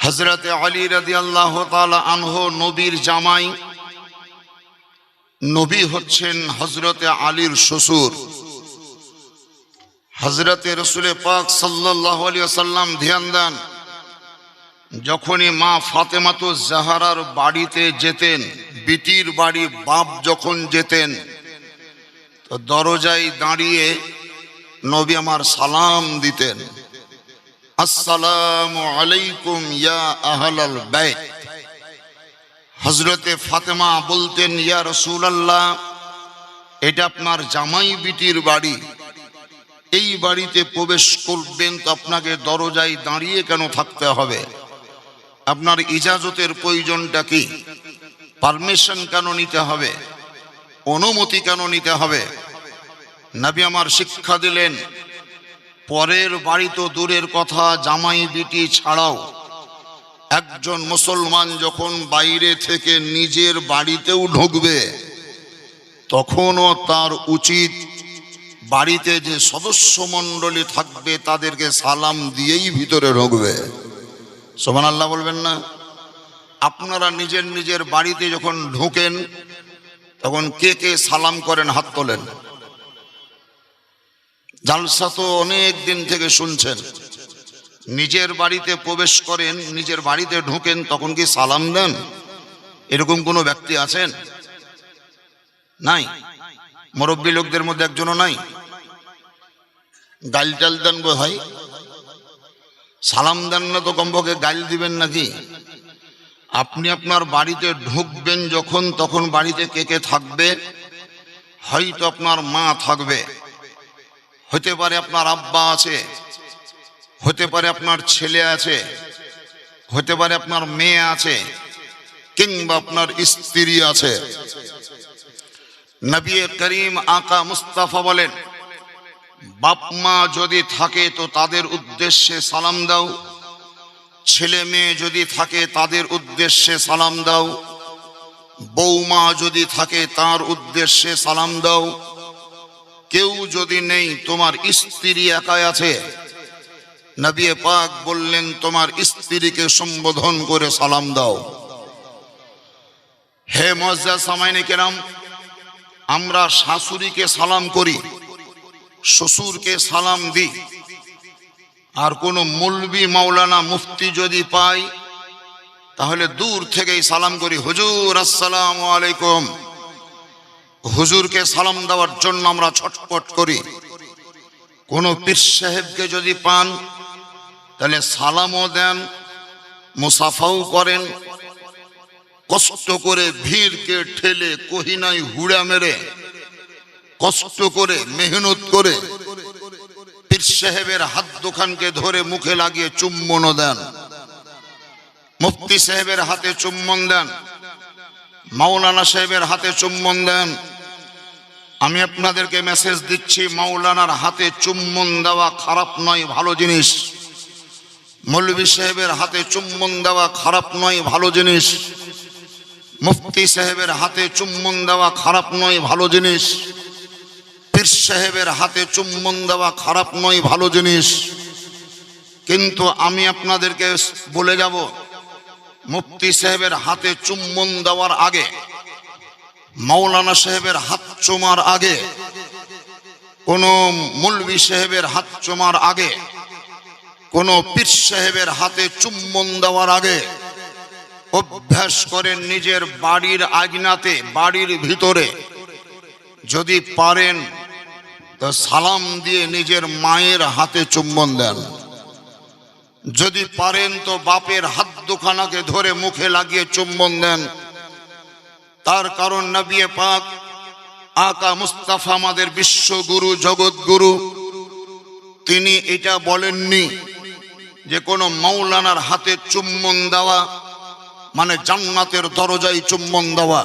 হযরতে আলী রাদিয়াল্লাহু তাআলা আনহু নবীর জামাই। নবী হচ্ছেন হযরতে আলীর শ্বশুর। হযরতে রাসূল পাক সাল্লাল্লাহু আলাইহি ওয়াসাল্লাম ধ্যান দেন, যখনই মা ফাতেমাতুজ জাহরার বাড়িতে যেতেন, বিটির বাড়ি বাপ যখন যেতেন, তো দরজায় দাঁড়িয়ে নবী আমার সালাম দিতেন, আসসালামু আলাইকুম ইয়া আহলাল বাইত। হযরতে ফাতেমা বলতেন, ইয়া রাসূলুল্লাহ, এটা আপনার জামাই বিটির বাড়ি, এই বাড়িতে প্রবেশ করবেন তো আপনাকে দরজায় দাঁড়িয়ে কেন থাকতে হবে? আপনার ইজাজতের প্রয়োজনটা কি? পারমিশন কেন নিতে হবে? অনুমতি কেন নিতে হবে? নবী আমার শিক্ষা দিলেন, পরের বাড়ি তো দূরের কথা, জামাই বিটি ছাড়াও একজন মুসলমান যখন বাইরে থেকে নিজের বাড়িতেও ঢুকবে, তখনও তার উচিত বাড়িতে যে সদস্য মণ্ডলী থাকবে তাদেরকে সালাম দিয়েই ভিতরে ঢুকবে। সুবহানাল্লাহ বলবেন না? আপনারা নিজের নিজের বাড়িতে যখন ঢোকেন তখন কে কে সালাম করেন? হাত তোলেন। জালসা তো অনেক দিন থেকে শুনছেন, নিজের বাড়িতে প্রবেশ করেন, নিজের বাড়িতে ঢোকেন, তখন কি সালাম দেন? এরকম কোনো ব্যক্তি আছেন? নাই। মুরব্বী লোকদের মধ্যে একজনও নাই। গাইল টাল দেন গো ভাই, সালাম দেন না তো কমপক্ষে গাইল দিবেন নাকি? আপনি আপনার বাড়িতে ঢুকবেন যখন, তখন বাড়িতে কে কে থাকবে? হয়তো আপনার মা থাকবে, হতে পারে আপনার আব্বা আছে, হতে পারে আপনার ছেলে আছে, হতে পারে আপনার মেয়ে আছে, কিংবা আপনার স্ত্রী আছে। নবী করিম আকা মুস্তাফা বলেন, বাপ মা যদি থাকে তো তাদের উদ্দেশ্যে সালাম দাও, ছেলে মেয়ে যদি থাকে তাদের উদ্দেশ্যে সালাম দাও, বৌমা যদি থাকে তার উদ্দেশ্যে সালাম দাও। কেউ যদি নেই, তোমার স্ত্রী একাই আছে, নবী পাক বললেন তোমার স্ত্রীকে সম্বোধন করে সালাম দাও। হে মুআজ্জাজ সামাইনে কেরাম, আমরা শাশুড়িকে সালাম করি, শ্বশুরকে সালাম দিই, আর কোনো মৌলবি মাওলানা মুফতি যদি পাই তাহলে দূর থেকেই সালাম করি, হুজুর আসসালামু আলাইকুম। হুজুরকে সালাম দেওয়ার জন্য আমরা ছটপট করি। কোনো পীর সাহেবকে যদি পান তাহলে সালামও দেন, মুসাফাও করেন, কষ্ট করে ভিড়কে ঠেলে কহিনায় হুড়া মেরে কষ্ট করে মেহনত করে পীর সাহেবের হাত দোকানকে ধরে মুখে লাগিয়ে চুম্বনও দেন, মুফতি সাহেবের হাতে চুম্বন দেন, মাওলানা সাহেবের হাতে চুম্বন দেন। আমি আপনাদেরকে মেসেজ দিচ্ছি, মাওলানার হাতে চুম্বন দেওয়া খারাপ নয়, ভালো জিনিস। মৌলভী সাহেবের হাতে চুম্বন দেওয়া খারাপ নয়, ভালো জিনিস। মুফতি সাহেবের হাতে চুম্বন দেওয়া খারাপ নয়, ভালো জিনিস। পীর সাহেবের হাতে চুম্বন দেওয়া খারাপ নয়, ভালো জিনিস। কিন্তু আমি আপনাদেরকে বলে যাব, মুফতি সাহেবের হাতে চুম্বন দেওয়ার আগে, মাওলানা সাহেবের হাত চুমার আগে, কোন মৌলভী সাহেবের হাত চুমার আগে, কোন পীর সাহেবের হাতে চুম্বন দেওয়ার আগে অভ্যাস করেন নিজের বাড়ির আয়নাতে, বাড়ির ভিতরে যদি পারেন তো সালাম দিয়ে নিজের মায়ের হাতে চুম্বন দেন। যদি পারেন তো বাপের হাত দুখানাকে ধরে মুখে লাগিয়ে চুম্বন দেন। তার কারণ নবী পাক আকা মুস্তাফা আমাদের বিশ্বগুরু, জগৎগুরু, তিনি এটা বলেননি যে কোনো মাওলানার হাতে চুম্বন দেওয়া মানে জান্নাতের দরজায় চুম্বন দেওয়া,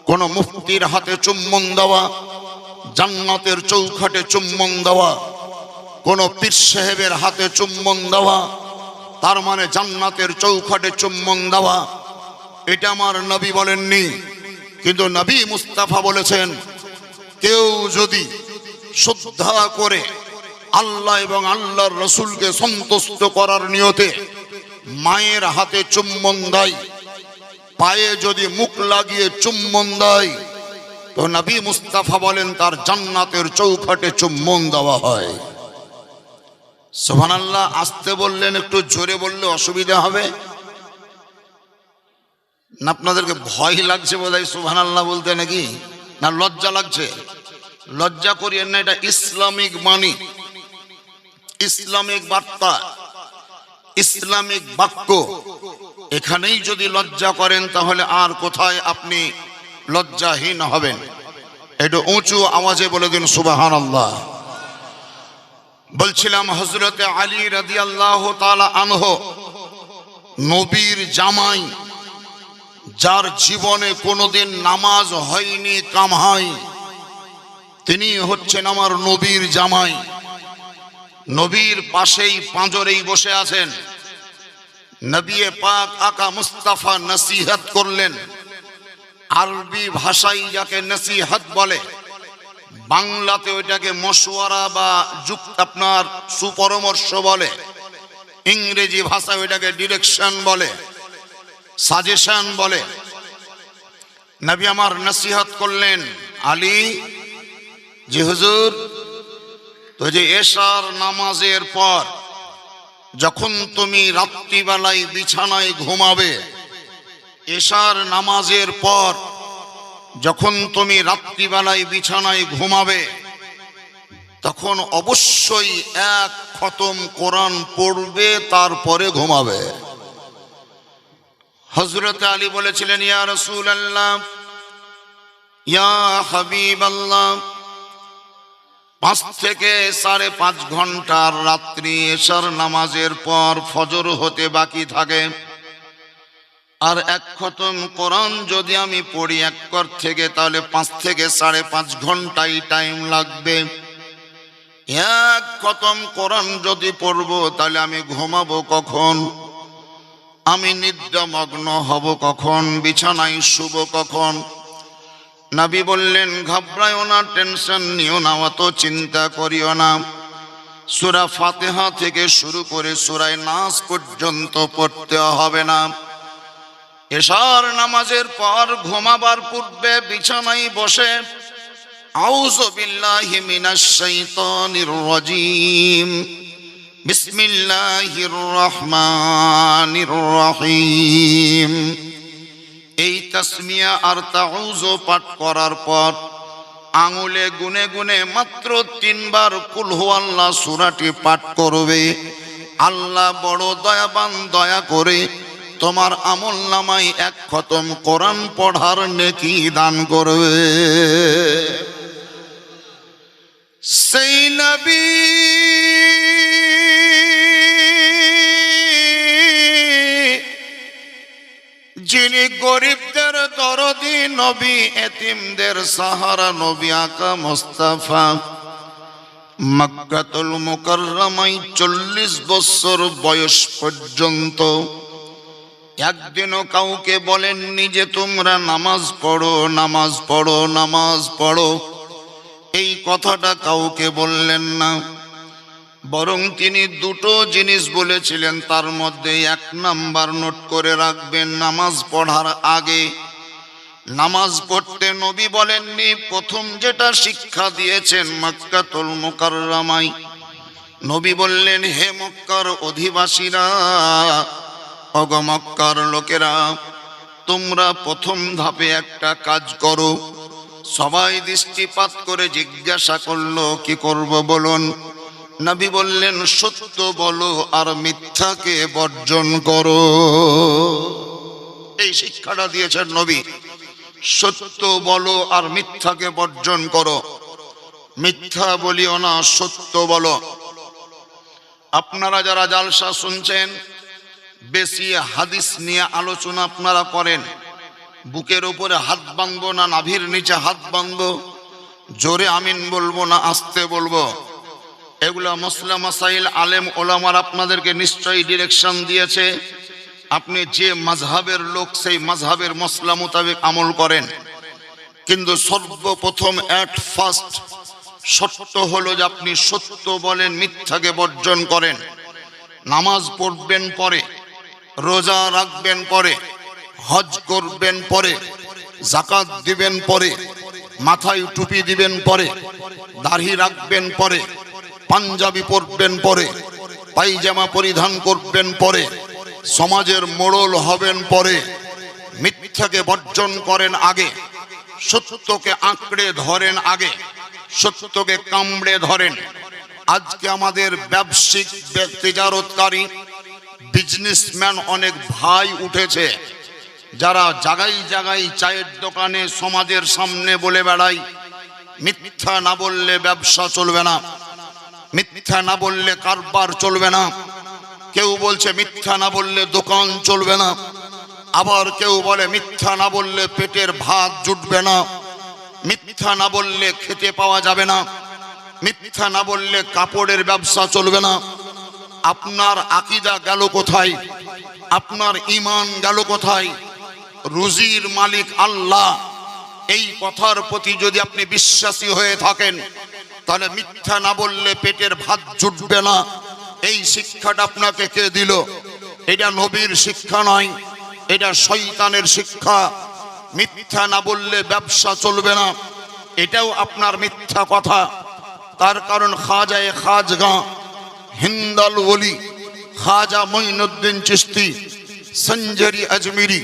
কোন মুফতির হাতে চুম্বন দেওয়া জান্নাতের চৌখাটে চুম্বন দেওয়া, কোন পীর সাহেবের হাতে চুম্বন দেওয়া তার মানে জান্নাতের চৌখাটে চুম্বন দেওয়া, এটা আমার নবী বলেননি। কিন্তু নবী মুস্তাফা বলেছেন, কেউ যদি শ্রদ্ধা করে আল্লাহ এবং আল্লাহর রসুলকে সন্তুষ্ট করার নিয়তে মায়ের হাতে চুম্বন দেয়, পায়ে যদি মুখ লাগিয়ে চুম্বন দেয়, তো নবী মুস্তাফা বলেন তার জান্নাতের চৌখাটে চুম্বন দেওয়া হয়। সুবহানাল্লাহ। আসতে বললেন, একটু জোরে বললে অসুবিধা হবে না? আপনাদেরকে ভয় লাগছে বোধহয় সুবহানাল্লাহ বলতে, নাকি না লজ্জা লাগছে? লজ্জা করিয়েন না, এটা ইসলামিক বাণী, ইসলামিক বার্তা, ইসলামিক বাক্য। এখানেই যদি লজ্জা করেন তাহলে আর কোথায় আপনি লজ্জাহীন হবেন? একটু উঁচু আওয়াজে বলে দিন সুবহানাল্লাহ। বলছিলাম হযরতে আলী রাদিয়াল্লাহু তাআলা আনহু, নবীর জামাই, যার জীবনে কোনোদিন নামাজ হয়নি কামাই, তিনি হচ্ছেন আমার নবীর জামাই। নবীর পাশেই পাঁজরেই বসে আছেন। নবী পাক আকা মুস্তাফা নসিহত করলেন। আরবি ভাষায় যাকে নসিহত বলে, বাংলাতে ওইটাকে মশওয়ারা বা আপনার সুপরামর্শ বলে, ইংরেজি ভাষায় ওইটাকে ডিরেকশন বলে, সাজেশন বলে। নবী আমার নসিহত করলেন, আলী জি হুজুর, তো যে এশার নামাজের পর যখন তুমি রাত্রিবেলায় বিছানায় ঘুমাবে, এশার নামাজের পর যখন তুমি রাত্রিবেলায় বিছানায় ঘুমাবে, তখন অবশ্যই এক খতম কোরআন পড়বে, তারপরে ঘুমাবে। হযরত আলী বলেছিলেন, ইয়া রাসূলুল্লাহ, ইয়া হাবিবাল্লাহ, 5 থেকে 5.5 ঘন্টার রাত্রি এশার নামাজের পর ফজর হতে বাকি থাকে, আর এক খতম কোরআন যদি আমি পড়ি এক কর থেকে, তাহলে 5 থেকে 5.5 ঘন্টাই টাইম লাগবে। এক খতম কোরআন যদি পড়বো, তাহলে আমি ঘুমাবো কখন? আমি নিদ্রামগ্ন হব কখন? বিছানায় শুব কখন? নবী বললেন, ঘাবড়ায়ও না, টেনশন নিও না, অত চিন্তা করিও না। সূরা ফাতিহা থেকে শুরু করে সূরা নাস পর্যন্ত পড়তে হবে না। এশার নামাজের পর ঘুমাবার পূর্বে বিছানায় বসে আউযু বিল্লাহি মিনাশ শাইতানির রাজীম, বিসমিল্লাহির রহমানির রহিম, এই তাসমিয়া আর তাউযু পাঠ করার পর আঙুলে গুনে গুনে মাত্র 3 বার কুল হুয়াল্লাহ সূরাটি পাঠ করবে। আল্লাহ বড় দয়াবান, দয়া করে তোমার আমলনামায় এক খতম কোরআন পড়ার নেকি দান করবে। সেই নবী যিনি গরিবদের দরদি নবী, এতিমদের সাহারা নবী আকা মুস্তাফা, মক্কাতুল মুকাররমায় 40 বছর বয়স পর্যন্ত একদিনও কাউকে বলেননি যে তোমরা নামাজ পড়ো, নামাজ পড়ো, নামাজ পড়ো। এই কথাটা কাউকে বললেন না, বরং তিনি 2টো জিনিস বলেছিলেন। তার মধ্যে 1 নাম্বার নোট করে রাখবেন, নামাজ পড়ার আগে নামাজ পড়তে নবী বলেননি। প্রথম যেটা শিক্ষা দিয়েছেন মক্কাতুল মুকাররমায়, নবী বললেন, হে মক্কার অধিবাসীরা, ওগো মক্কার লোকেরা, তোমরা প্রথম ধাপে একটা কাজ করো। সবাই দৃষ্টিপাত করে জিজ্ঞাসা করলো, কি করব বলুন? নবী বললেন, সত্য বলো আর মিথ্যাকে বর্জন করো। এই শিক্ষাটা দিয়েছেন নবী, সত্য বলো আর মিথ্যাকে বর্জন করো। মিথ্যা বলিও না, সত্য বলো। আপনারা যারা জালসা শুনছেন, বেশি হাদিস নিয়ে আলোচনা আপনারা করেন, বুকের উপরে হাত বাঁধবো না নাভির নিচে হাত বাঁধবো? জোরে আমিন বলবো না আস্তে বলবো? এগুলা মসলা মাসাইল আলেম ওলামার আপনাদেরকে নিশ্চয়ই ডিরেকশন দিয়েছে। আপনি যে মাযহাবের লোক, সেই মাযহাবের মসলা মোতাবেক আমল করেন। কিন্তু সর্বপ্রথম ফার্স্ট শর্ত হলো যে আপনি সত্য বলেন, মিথ্যাকে বর্জন করেন। নামাজ পড়বেন পরে, রোজা রাখবেন পরে, হজ করবেন পরে, যাকাত দিবেন পরে, মাথায় টুপি দিবেন পরে, দাড়ি রাখবেন পরে, পাঞ্জাবি পরবেন পরে, পায়জামা পরিধান করবেন পরে, সমাজের মোড়ল হবেন পরে, মিথ্যাকে বর্জন করেন আগে, সত্যকে আঁকড়ে ধরেন আগে, সত্যকে কামড়ে ধরেন। আজকে আমাদের ব্যবসায়িক তেজারতকারী বিজনেসম্যান অনেক ভাই উঠেছে, যারা জায়গায় জায়গায় চায়ের দোকানে সমাজের সামনে বলে বেড়ায় মিথ্যা না বললে ব্যবসা চলবে না, মিথ্যা না বললে কারবার চলবে না। কেউ বলছে মিথ্যা না বললে দোকান চলবে না, আবার কেউ বলে মিথ্যা না বললে পেটের ভাত জুটবে না, মিথ্যা না বললে খেতে পাওয়া যাবে না, মিথ্যা না বললে কাপড়ের ব্যবসা চলবে না। আপনার আকীদা গেল কোথায়? আপনার ঈমান গেল কোথায়? রুজির মালিক আল্লাহ, এই কথার প্রতি যদি আপনি বিশ্বাসী হয়ে থাকেন, তাহলে মিথ্যা না বললে পেটের ভাত জুটবে না, এই শিক্ষাটা আপনাকে কে দিল? এটা নবীর শিক্ষা নয়, এটা শয়তানের শিক্ষা। মিথ্যা না বললে ব্যবসা চলবে না, এটাও আপনার মিথ্যা কথা। তার কারণ খাজায়ে খাজগাঁ হিন্দাল ওলি খাজা মঈনুদ্দিন চিশতি সঞ্জরি আজমিরি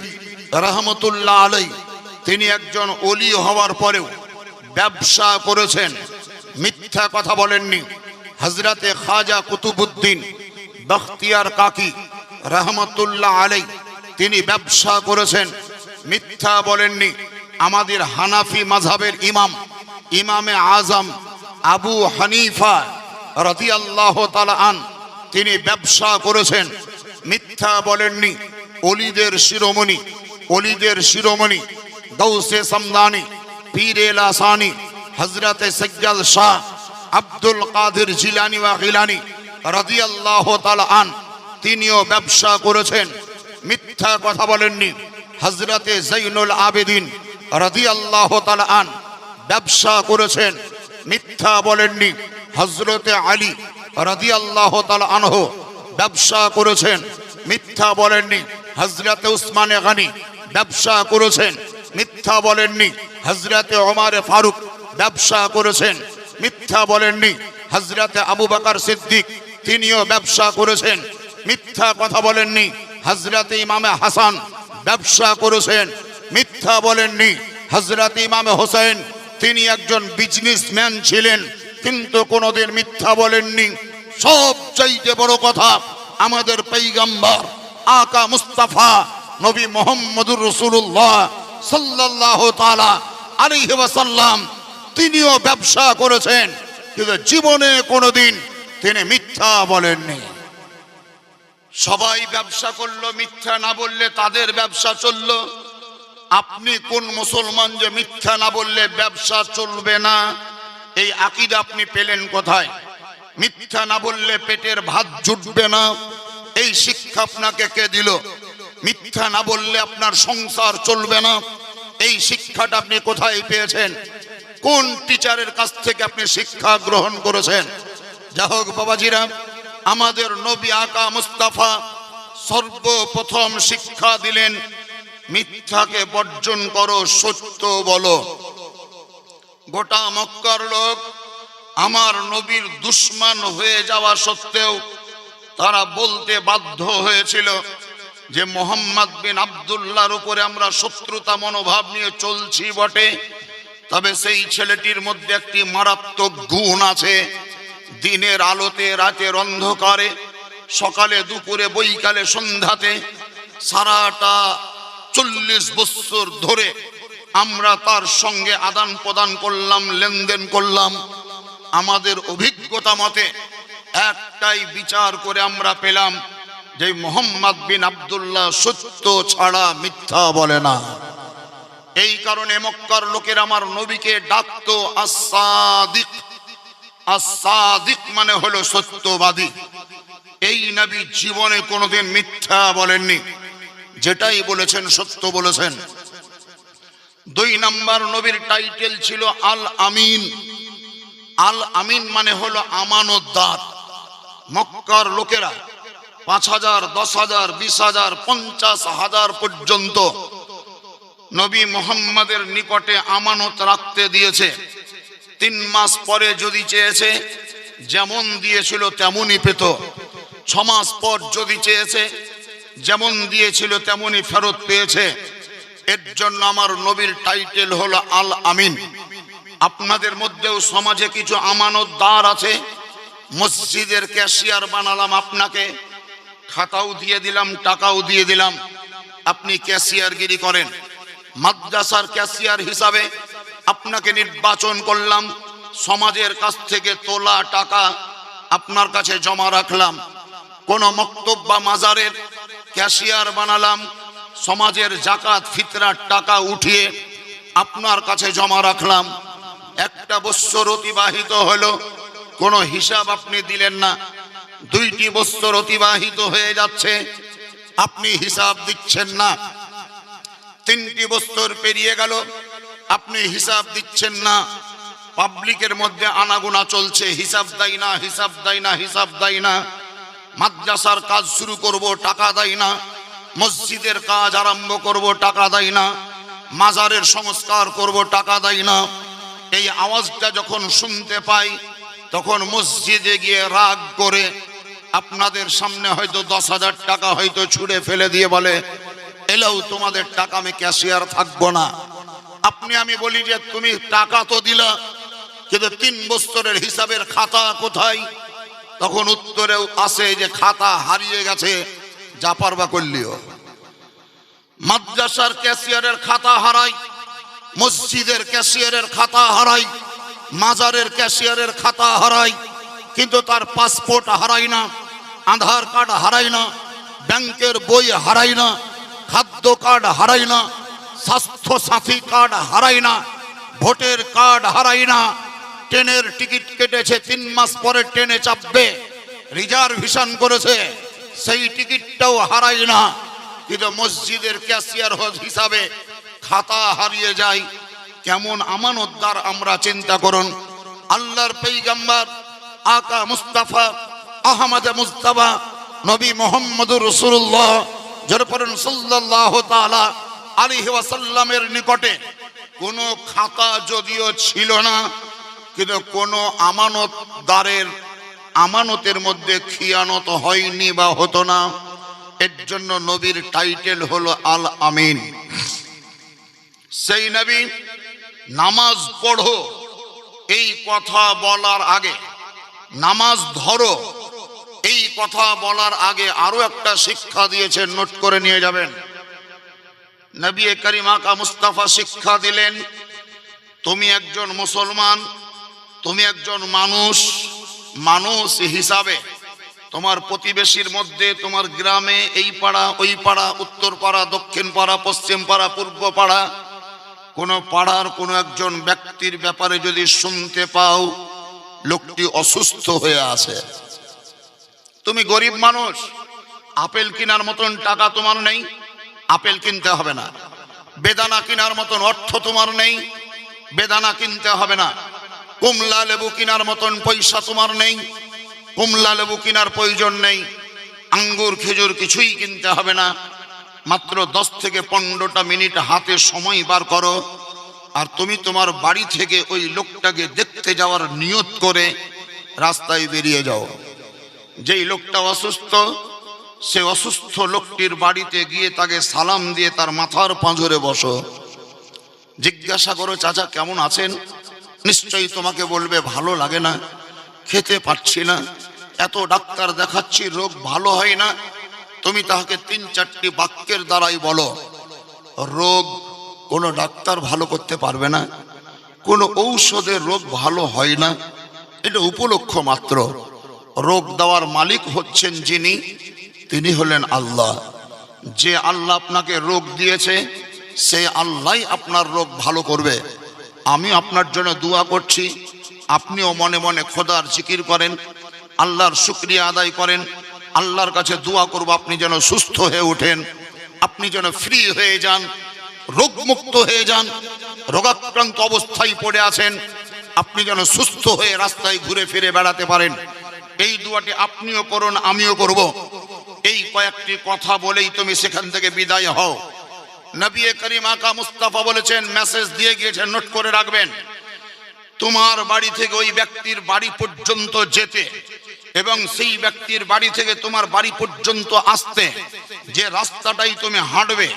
রহমতুল্লাহ আলাই, তিনি একজন ওলি হওয়ার পরেও ব্যবসা করেছেন, মিথ্যা কথা বলেননি। হযরতে খাজা কুতুবউদ্দিন বখতিয়ার কাকি রহমতুল্লাহ আলাই, তিনি ব্যবসা করেছেন, মিথ্যা বলেননি। আমাদের হানাফি মাযহাবের ইমামে আজম আবু হানিফা রাদিয়াল্লাহু তাআলা আন, তিনি ব্যবসা করেছেন, মিথ্যা বলেননি। ওলিদের শিরোমণি গৌসে সামদানি পীরে লাসানি হযরতে সজ্জাদ শাহ আব্দুল কাদের জিলানী ওয়া গিলানী রাদিয়াল্লাহু তাআলা আন, তিনিও ব্যবসা করেছেন, মিথ্যা কথা বলেননি। হযরতে জৈনুল আবেদিন রাদিয়াল্লাহু তাআলা আন ব্যবসা করেছেন, মিথ্যা বলেননি। হযরতে আলী রাদিয়াল্লাহু তাআলা আনহু ব্যবসা করেছেন, মিথ্যা বলেননি। হযরতে উসমানে গনি ব্যবসা করেছেন, মিথ্যা বলেননি। হযরতে ওমর ফারুক ব্যবসা করেছেন, মিথ্যা বলেননি। হযরতে আবু বকর সিদ্দিক, তিনিও ব্যবসা করেছেন, মিথ্যা কথা বলেননি। হযরতে ইমামে হাসান ব্যবসা করেছেন, মিথ্যা বলেননি। হযরতে ইমামে হোসেন, তিনি একজন বিজনেসম্যান ছিলেন, কিন্তু কোনোদিন মিথ্যা বলেননি। সবচাইতে বড় কথা, আমাদের পয়গম্বর আকা মুস্তাফা নবী মুহাম্মদুর রাসূলুল্লাহ সাল্লাল্লাহু তাআলা আলাইহি ওয়াসাল্লাম, তিনিও ব্যবসা করেছেন, কিন্তু জীবনে কোনোদিন তিনি মিথ্যা বলেননি। সবাই ব্যবসা করলো, মিথ্যা না বললে তাদের ব্যবসা চললো। আপনি কোন মুসলমান যে মিথ্যা না বললে ব্যবসা চলবে না? এই আকীদা আপনি পেলেন কোথায়? মিথ্যা না বললে পেটের ভাত জুটবে না, এই শিক্ষা আপনাকে কে দিল? মিথ্যা না বললে আপনার সংসার চলবে না, এই শিক্ষাটা আপনি কোথায় পেয়েছেন? কোন টিচারের কাছ থেকে আপনি শিক্ষা গ্রহণ করেছেন? যা হোক বাবাজিরা, আমাদের নবী আকা মুস্তাফা সর্বপ্রথম শিক্ষা দিলেন, মিথ্যাকে বর্জন করো, সত্য বলো। গোটা মক্কার লোক আমার নবীর দুশমন হয়ে যাওয়া সত্ত্বেও তারা বলতে বাধ্য হয়েছিল যে মুহাম্মদ বিন আব্দুল্লাহর উপরে আমরা শত্রুতা মনোভাব নিয়ে চলছি বটে, তবে সেই ছেলেটির মধ্যে একটি মারাত্মক গুণ আছে। দিনের আলোতে, রাতের অন্ধকারে, সকালে দুপুরে বৈকালে সন্ধ্যাতে, সারাটা 40 বছর ধরে আমরা তার সঙ্গে আদান প্রদান করলাম, লেনদেন করলাম। আমাদের অভিজ্ঞতা মতে একটাই বিচার করে আমরা পেলাম যে মুহাম্মদ বিন আব্দুল্লাহ সত্য ছাড়া মিথ্যা বলে না। এই কারণে মক্কার লোকের আমার নবীকে ডাকতো আস-সাদিক। আস-সাদিক মানে হলো সত্যবাদী। এই নবী জীবনে কোনোদিন মিথ্যা বলেননি, যেটাই বলেছেন সত্য বলেছেন। 2 নম্বর নবীর টাইটেল ছিল আল আমিন। আল আমিন মানে হলো আমানতদার। মক্কার লোকেরা 5,000, 10,000, 20,000, 50,000 পর্যন্ত নবী মুহাম্মাদের নিকটে আমানত রাখতে দিয়েছে। 3 মাস পরে যদি চেয়েছে যেমন দিয়েছিল তেমনই পেত। 6 মাস পর যদি চেয়েছে যেমন দিয়েছিল তেমনই ফেরত পেয়েছে। এর জন্য আমার নবীর টাইটেল হলো আল আমিন। আপনাদের মধ্যেও সমাজে কিছু আমানতদার আছে। মসজিদের ক্যাশিয়ার বানালাম আপনাকে, খাতাও দিয়ে দিলাম, টাকাও দিয়ে দিলাম, আপনি ক্যাশিয়ারগিরি করেন। মাদ্রাসার ক্যাশিয়ার হিসাবে আপনাকে নির্বাচন করলাম, সমাজের কাছ থেকে তোলা টাকা আপনার কাছে জমা রাখলাম। কোন মক্তব বা মাজারের ক্যাশিয়ার বানালাম, সমাজের জাকাত ফিতরার টাকা উঠিয়ে আপনার কাছে জমা রাখলাম। 1 বছর অতিবাহিত হলো, কোনো হিসাব আপনি দিলেন না। 2টি বছর অতিবাহিত হয়ে যাচ্ছে, আপনি হিসাব দিচ্ছেন না। 3টি বছর পেরিয়ে গেল, আপনি হিসাব দিচ্ছেন না। পাবলিকের মধ্যে আনাগোনা চলছে, হিসাব দেয় না, হিসাব দেয় না, হিসাব দেয় না। মাদ্রাসার কাজ শুরু করব, টাকা দেয় না। মসজিদের কাজ আরম্ভ করব, টাকা দেয় না। মাজারের সংস্কার করব, টাকা দেয় না। এই আওয়াজটা যখন শুনতে পাই তখন মসজিদে গিয়ে রাগ করে আপনাদের সামনে হয়তো 10,000 টাকা হয়তো ছুঁড়ে ফেলে দিয়ে বলে, এলেও তোমাদের টাকা, আমি ক্যাশিয়ার থাকবো না। আপনি আমি বলি যে তুমি টাকা তো দিলা, কিন্তু 3 বছরের হিসাবের খাতা কোথায়? তখন উত্তরেও আসে যে খাতা হারিয়ে গেছে, যা পারবা করলিও। মাদ্রাসার ক্যাশিয়ারের খাতা হারাই, মসজিদের ক্যাশিয়ারের খাতা হারাই, মাজারের ক্যাশিয়ারের খাতা হারাই, কিন্তু তার পাসপোর্ট হারাই না, আধার কার্ড হারাই না, ব্যাংকের বই হারাই না, খাদ্য কার্ড হারাই না, স্বাস্থ্য সাথী কার্ড হারাই না, ভোটের কার্ড হারাই না। ট্রেনের টিকিট কেটেছে, 3 মাস পরে ট্রেনে চাপবে, রিজার্ভেশন করেছে, সেই টিকিটটাও হারাই না। কিন্তু মসজিদের ক্যাশিয়ার হিসাবে খাতা হারিয়ে যায়। কেমন আমানতদার আমরা, চিন্তা করুন। আল্লাহর পয়গম্বর আকা মুস্তাফা আহমদ মুস্তাফা নবী মুহাম্মদুর রাসূলুল্লাহ সাল্লাল্লাহু তাআলা আলাইহি ওয়াসাল্লামের নিকটে কোনো খাতা যদিও ছিল না, কিন্তু কোনো আমানতদারের আমানতের মধ্যে খিয়ানত হয়নি বা হতো না। এর জন্য নবীর টাইটেল হলো আল আমিন। সেই নবী নামাজ পড়ো এই কথা বলার আগে, নামাজ ধরো এই কথা বলার আগে আরো একটা শিক্ষা দিয়েছেন, নোট করে নিয়ে যাবেন। নবী করিম আকা মুস্তাফা শিক্ষা দিলেন, তুমি একজন মুসলমান, তুমি একজন মানুষ হিসাবে তোমার প্রতিবেশীর মধ্যে, তোমার গ্রামে, এই পাড়া ওই পাড়া, উত্তর পাড়া, দক্ষিণ পাড়া, পশ্চিম পাড়া, পূর্ব পাড়া, কোনো পাড়ার কোনো একজন ব্যক্তির ব্যাপারে যদি শুনতে পাও লোকটি অসুস্থ হয়ে আছে, তুমি গরিব মানুষ, আপেল কেনার মতন টাকা তোমার নেই, আপেল কিনতে হবে না। বেদানা কেনার মতন অর্থ তোমার নেই, বেদানা কিনতে হবে না। কমলা লেবু কেনার মতন পয়সা তোমার নেই, কমলা লেবু কেনার প্রয়োজন নেই। আঙ্গুর খেজুর কিছুই কিনতে হবে না। মাত্র 10 থেকে 15টা মিনিট হাতে সময় বার করো, আর তুমি তোমার বাড়ি থেকে ওই লোকটাকে দেখতে যাওয়ার নিয়ত করে রাস্তায় বেরিয়ে যাও। যেই লোকটা অসুস্থ, সে অসুস্থ লোকটির বাড়িতে গিয়ে তাকে সালাম দিয়ে তার মাথার পাঁজরে বসো। জিজ্ঞাসা করো, চাচা কেমন আছেন? নিশ্চয়ই তোমাকে বলবে ভালো লাগে না, খেতে পাচ্ছি না, এত ডাক্তার দেখাচ্ছি, রোগ ভালো হয় না। তুমি তাকে 3-4টি বাক্যের দ্বারাই বলো, রোগ কোনো ডাক্তার ভালো করতে পারবে না, কোনো ঔষধের রোগ ভালো হয় না, এটা উপলক্ষ মাত্র। রোগ দেওয়ার মালিক হচ্ছেন যিনি, তিনি হলেন আল্লাহ। যে আল্লাহ আপনাকে রোগ দিয়েছে, সে আল্লাহ আপনার রোগ ভালো করবে। আমি আপনার জন্য দোয়া করছি, আপনিও মনে মনে খোদার জিকির করেন, আল্লাহর শুকরিয়া আদায় করেন। আল্লাহর কাছে দোয়া করব আপনি যেন সুস্থ হয়ে ওঠেন, আপনি যেন ফ্রি হয়ে যান, রোগমুক্ত হয়ে যান। রোগাক্রান্ত অবস্থায় পড়ে আছেন, আপনি যেন সুস্থ হয়ে রাস্তায় ঘুরে ফিরে বেড়াতে পারেন। এই দোয়াটি আপনিও করুন, আমিও করব। এই কয়েকটি কথা বলেই তুমি সেখান থেকে বিদায় হও। নবী করিম আকা মুস্তাফা বলেছেন, মেসেজ দিয়ে গিয়েছেন, নোট করে রাখবেন, তোমার বাড়ি থেকে ওই ব্যক্তির বাড়ি পর্যন্ত যেতে এবং সেই ব্যক্তির বাড়ি থেকে তোমার বাড়ি পর্যন্ত আসতে যে রাস্তাটাই তুমি হাঁটবে,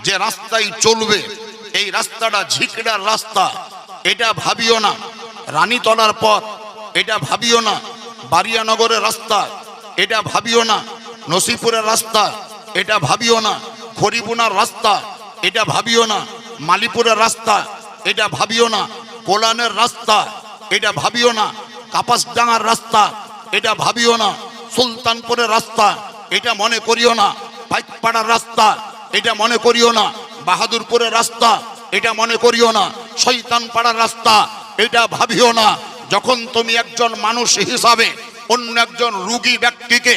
যে রাস্তায় চলবে, এই রাস্তাটা ঝিকড়ার রাস্তা, এটা ভাবিও না রানীতলার পথ, এটা ভাবিও না বারিয়ানগরের রাস্তা, এটা ভাবিও না নসিপুরের রাস্তা, এটা ভাবিও না খরিবুনার রাস্তা, এটা ভাবিও না মালিপুরের রাস্তা, এটা ভাবিও না কোলানের রাস্তা, এটা ভাবিও না কাপাসডাঙ্গার রাস্তা, এটা ভাবিও না সুলতানপুরের রাস্তা, এটা মনে করিও না পাইকপাড়ার রাস্তা, এটা মনে করিও না বাহাদুরপুরের রাস্তা, এটা মনে করিও না শয়তানপাড়ার রাস্তা, এটা ভাবিও না। যখন তুমি একজন মানুষ হিসাবে অন্য একজন রোগী ব্যক্তিকে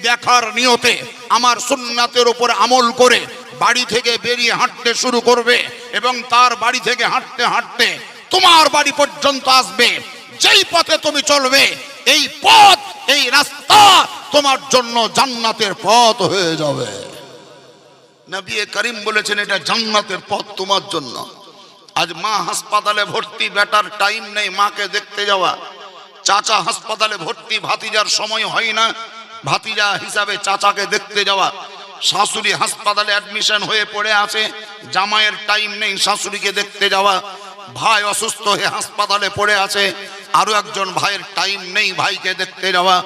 দেখার নিয়তে আমার সুন্নাতের উপর আমল করে বাড়ি থেকে বেরিয়ে হাঁটতে শুরু করবে এবং তার বাড়ি থেকে হাঁটতে হাঁটতে তোমার বাড়ি পর্যন্ত আসবে, যেই পথে তুমি চলবে এই পথ, এই রাস্তা তোমার জন্য জান্নাতের পথ হয়ে যাবে। নবী করিম বলেছেন এটা জান্নাতের পথ তোমার জন্য। আজ মা হাসপাতালে ভর্তি, বেটার টাইম নেই মাকে দেখতে যাওয়া, চাচা হাসপাতালে ভর্তি, ভাতিজার সময় হয় না ভাতিজা হিসাবে চাচাকে দেখতে যাওয়া, শাশুড়ি হাসপাতালে অ্যাডমিশন হয়ে পড়ে আছে, জামাইয়ের টাইম নেই শাশুড়িকে দেখতে যাওয়া, ভাই অসুস্থ হয়ে হাসপাতালে পড়ে আছে, আরো একজন ভাইয়ের টাইম নেই ভাইকে দেখতে যাওয়া।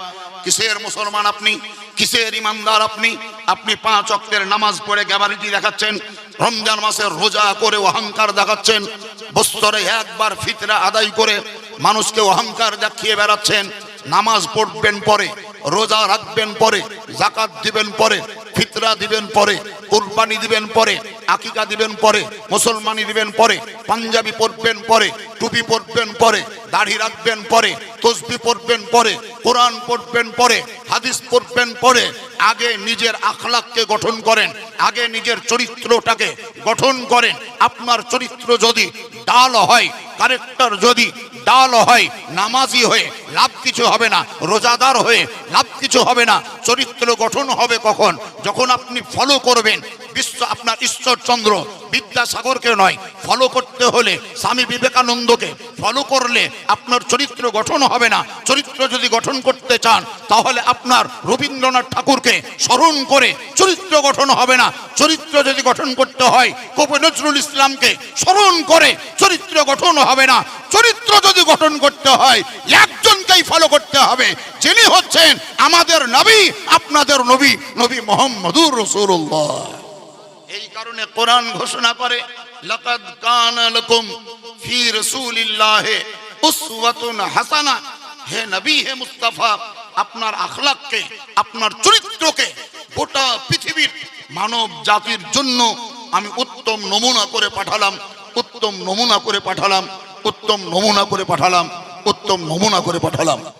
কিসের মুসলমান আপনি, কিসের ইমানদার আপনি? আপনি 5 ওয়াক্তের নামাজ পড়ে গ্যাবারিটি দেখাচ্ছেন, রমজান মাসে রোজা করে অহংকার দেখাচ্ছেন, বছরে একবার ফিতরা আদায় করে মানুষকে অহংকার দেখিয়ে বেড়াচ্ছেন। নামাজ পড়বেন পরে, রোজা রাখবেন পরে, যাকাত দিবেন পরে, ফিতরা দিবেন পরে, কুরবানি দিবেন পরে, আকিকা দিবেন পরে, মুসলমানি দিবেন পরে, পাঞ্জাবি পরবেন পরে, টুপি পরবেন পরে, দাড়ি রাখবেন পরে, তসবিহ পড়বেন পরে, কোরআন পড়বেন পরে, হাদিস পড়বেন পরে। আগে নিজের আখলাককে গঠন করেন, আগে নিজের চরিত্রটাকে গঠন করেন। আপনার চরিত্র যদি ডাল হয়, ক্যারেক্টার যদি ডাল হয়, নামাজি হয়ে লাভ কিছু হবে না, রোজাদার হয়ে লাভ কিছু হবে না। চরিত্র গঠন হবে কখন? যখন আপনি ফলো করবেন আপনার ঈশ্বরচন্দ্র বিদ্যাসাগরকে নয়, ফলো করতে হলে স্বামী বিবেকানন্দকে ফলো করলে আপনার চরিত্র গঠন হবে না। চরিত্র যদি গঠন করতে চান তাহলে আপনার রবীন্দ্রনাথ ঠাকুরকে স্মরণ করে চরিত্র গঠন হবে না। চরিত্র যদি গঠন করতে হয় কবি নজরুল ইসলামকে স্মরণ করে চরিত্র গঠন হবে না। চরিত্র যদি গঠন করতে হয় একজনকেই ফলো করতে হবে, যিনি হচ্ছেন আমাদের নবী, আপনাদের নবী, নবী মুহাম্মদুর রাসূলুল্লাহ। এই কারণে কোরআন ঘোষণা করে, লাকাদ কানা লাকুম ফি রাসূলিল্লাহি উসওয়াতুন হাসানাহ। হে নবী, হে মুস্তাফা, আপনার আখলাককে, আপনার চরিত্রকে গোটা পৃথিবীর মানব জাতির জন্য আমি উত্তম নমুনা করে পাঠালাম, উত্তম নমুনা করে পাঠালাম, উত্তম নমুনা করে পাঠালাম, উত্তম নমুনা করে পাঠালাম।